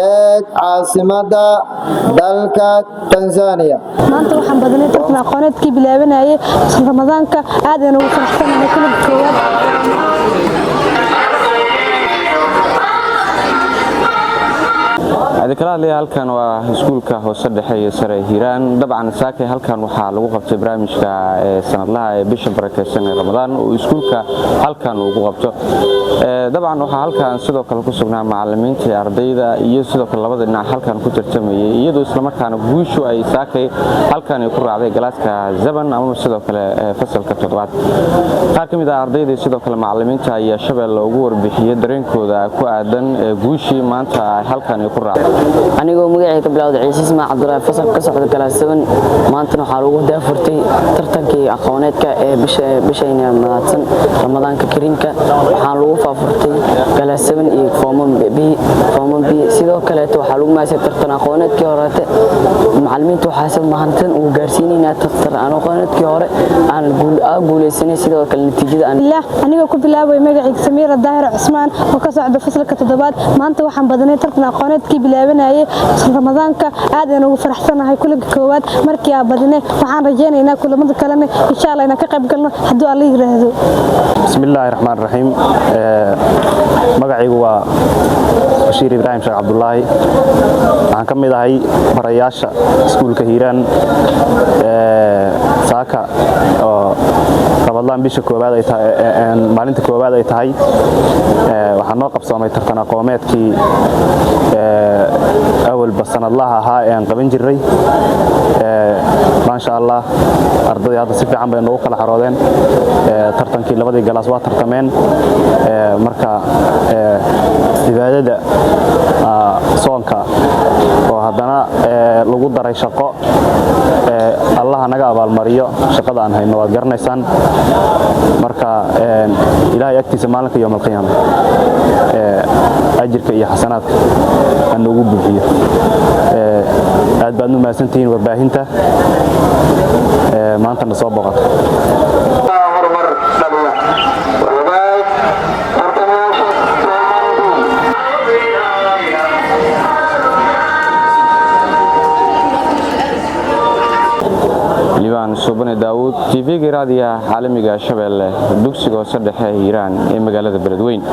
sheeg caasimada dalka Tanzania. maanta waxaan badnay tartan aqooneedkii bilaabanayay Ramadaanka aad ayaan ugu faraxsanahay kulub koowaad. adikalaadley halkan waa iskuulka hoose dhexe iyo sare Hiiraan dabcan saakay halkan waxaa lagu qabtay barnaamijka sanadlaha ee bisha barakeysan ee Ramadaan oo iskuulka halkan ugu qabto dabcan waxaa halkan sidoo kale ku sugnaa macallimiinta ardayda iyo sidoo kale labada dhinac halkan ku tartamayay iyadoo isla markaana guushu ay saakay halkan ku raacday galaaska Zaban ama sidoo kale fasalka 7aad qaar kamid ah ardayda sidoo kale macallimiinta ayaa Shabeelle ugu warbixiyay dareenkooda ku aadan guushii maanta halkan ku raacday anigoo magacayga ka bilowday Ciise Ismaaciil Cabdullaahi fasal ka socda kalaas 7 maantana waxaa lagu daafurtay tartankii aqooneedka ee bishayna madadsan Ramadaanka Kariimka waxaa lagu faafurtay kalaas 7 iyo form B sidoo kale waxaa lagu maasay tartan aqooneedkii hore macallimiintu waxaa mahantan uu gaarsiinayna tartan aqooneedkii hore aan guuleysanay sidoo kale natiijada anigoo ku bilaabay magacayga Samiira Daahir Cusmaan oo ka socda fasalka 7aad maanta waxaan badnay tartan aqooneedkii bilaabanayay Ramadaanka aad ayaan ugu faraxsanahay kulub koowaad markii aan badnay waxaan rajaynaynaa kulamada kalena insha Allah inaan ka qayb galno haddii Allah yiraahdo. bismillaahir rahmaanir rahiim magacaygu waa Bashiir Ibraahim Sheekh Cabdullaahi waxaan ka mid ahay barayaasha iskuulka Hiiraan saaka oo Ramadaan bisha koowaad ay tahay maalinta koowaad ay tahay waxaan noo qabsoomay tartan aqooneedkii awal sanadlaha ahaa ee aan qaban jiray ma sha Allah ardayda hadda si fiican bay noogu kala xaroodeen tartankii labadii galaas waa tartameen marka cibaadada soonka oo haddana lagu daray shaqo Allah naga abaalmariyo shaqada aan hayno waad garanaysaan marka Ilaahay agtiisa maalinka yawmal qiyaamah ajirka iyo xasanaadka aan ugu buuxiyo aad baad u mahadsantihiin warbaahinta maanta na soo boqoto Liban Subane Daawud TV-ga raadiyaha caalamiga Shabeelle dugsiga hoose dhexe Hiiraan ee magaalada Beledweyne.